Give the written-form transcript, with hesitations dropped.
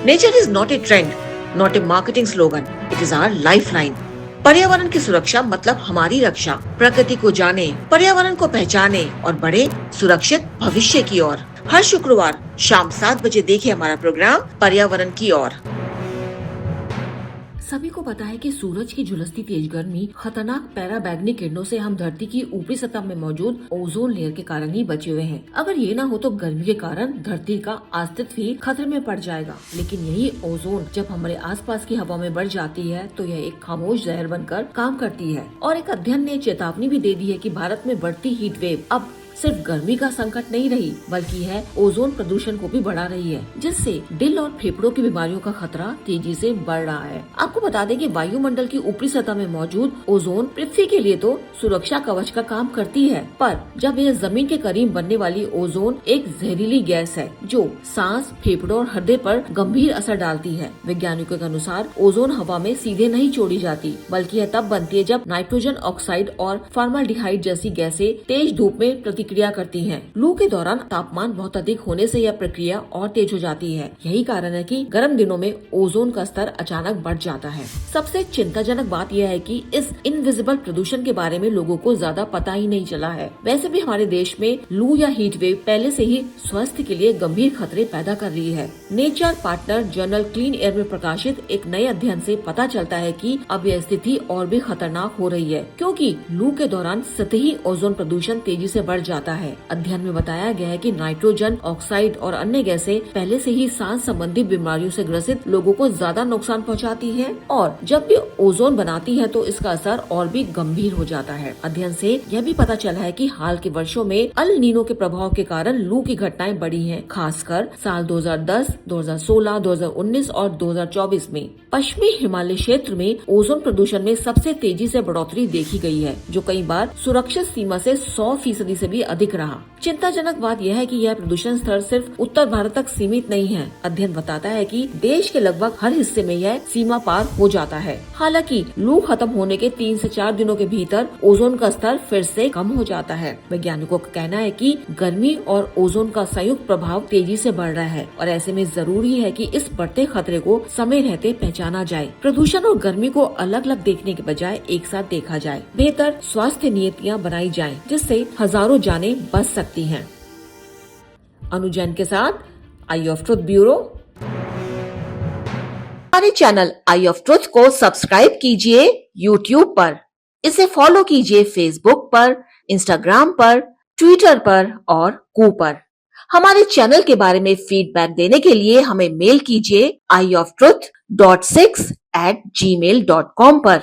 Nature is not a trend, not a marketing slogan, it is our lifeline. पर्यावरण की सुरक्षा मतलब हमारी रक्षा। प्रकृति को जाने, पर्यावरण को पहचाने और बढ़े सुरक्षित भविष्य की ओर। हर शुक्रवार शाम 7 बजे देखिए हमारा प्रोग्राम पर्यावरण की ओर। सभी को पता है कि सूरज की झुलसती तेज गर्मी, खतरनाक पैराबैंगनी किरणों से हम धरती की ऊपरी सतह में मौजूद ओजोन लेयर के कारण ही बचे हुए हैं। अगर ये ना हो तो गर्मी के कारण धरती का अस्तित्व ही खतरे में पड़ जाएगा। लेकिन यही ओजोन जब हमारे आसपास की हवा में बढ़ जाती है तो यह एक खामोश जहर बनकर काम करती है। और एक अध्ययन ने चेतावनी भी दे दी है कि भारत में बढ़ती हीट वेव अब सिर्फ गर्मी का संकट नहीं रही, बल्कि है ओजोन प्रदूषण को भी बढ़ा रही है, जिससे दिल और फेफड़ों की बीमारियों का खतरा तेजी से बढ़ रहा है। आपको बता दें कि वायुमंडल की ऊपरी सतह में मौजूद ओजोन पृथ्वी के लिए तो सुरक्षा कवच का काम करती है, पर जब यह जमीन के करीब बनने वाली ओजोन एक जहरीली गैस है जो सांस, फेफड़ों और हृदय पर गंभीर असर डालती है। वैज्ञानिकों के अनुसार ओजोन हवा में सीधे नहीं छोड़ी जाती, बल्कि यह तब बनती है जब नाइट्रोजन ऑक्साइड और फॉर्मल्डिहाइड जैसी गैसें तेज धूप में प्रतिक्रिया करती हैं। लू के दौरान तापमान बहुत अधिक होने से यह प्रक्रिया और तेज हो जाती है। यही कारण है कि गर्म दिनों में ओजोन का स्तर अचानक बढ़ जाता है। सबसे चिंताजनक बात यह है कि इस इनविजिबल प्रदूषण के बारे में लोगों को ज्यादा पता ही नहीं चला है। वैसे भी हमारे देश में लू या हीट वेव पहले से ही स्वास्थ्य के लिए गंभीर खतरे पैदा कर रही है। Nature partner journal clean air में प्रकाशित एक नए अध्ययन से पता चलता है कि अब यह स्थिति और भी खतरनाक हो रही है, क्योंकि लू के दौरान सतही ओजोन प्रदूषण तेजी से बढ़ जाता है। अध्ययन में बताया गया है कि नाइट्रोजन ऑक्साइड और अन्य गैसें पहले से ही सांस संबंधी बीमारियों से ग्रसित लोगों को ज्यादा नुकसान पहुंचाती है, और जब भी ओजोन बनाती है तो इसका असर और भी गंभीर हो जाता है। अध्ययन से यह भी पता चला है कि हाल के वर्षों में अल नीनो के प्रभाव के कारण लू की घटनाएं बढ़ी हैं, खासकर साल 2010, 2016, 2019 और 2024 में। पश्चिमी हिमालय क्षेत्र में ओजोन प्रदूषण में सबसे तेजी से बढ़ोतरी देखी गई है, जो कई बार सुरक्षित सीमा से 100% से भी अधिक रहा। चिंताजनक बात यह है कि यह प्रदूषण स्तर सिर्फ उत्तर भारत तक सीमित नहीं है। अध्ययन बताता है कि देश के लगभग हर हिस्से में यह सीमा पार हो जाता है। हालांकि लू खत्म होने के 3 से 4 दिनों के भीतर ओजोन का स्तर फिर से कम हो जाता है। वैज्ञानिकों का कहना है कि गर्मी और ओजोन का संयुक्त प्रभाव तेजी से बढ़ रहा है, और ऐसे में जरूरी है कि इस बढ़ते खतरे को समय रहते पहचाना जाए। प्रदूषण और गर्मी को अलग अलग देखने के बजाय एक साथ देखा जाए। बेहतर स्वास्थ्य नीतियाँ बनाई जाएं, जिससे हजारों जानें बच सकती हैं। अनुजैन के साथ आई ऑफ ट्रुथ ब्यूरो। हमारे चैनल आई ऑफ ट्रुथ को सब्सक्राइब कीजिए YouTube पर, इसे फॉलो कीजिए Facebook पर, Instagram पर, Twitter पर और कू पर। हमारे चैनल के बारे में फीडबैक देने के लिए हमें मेल कीजिए ioftruth.6@gmail.com पर।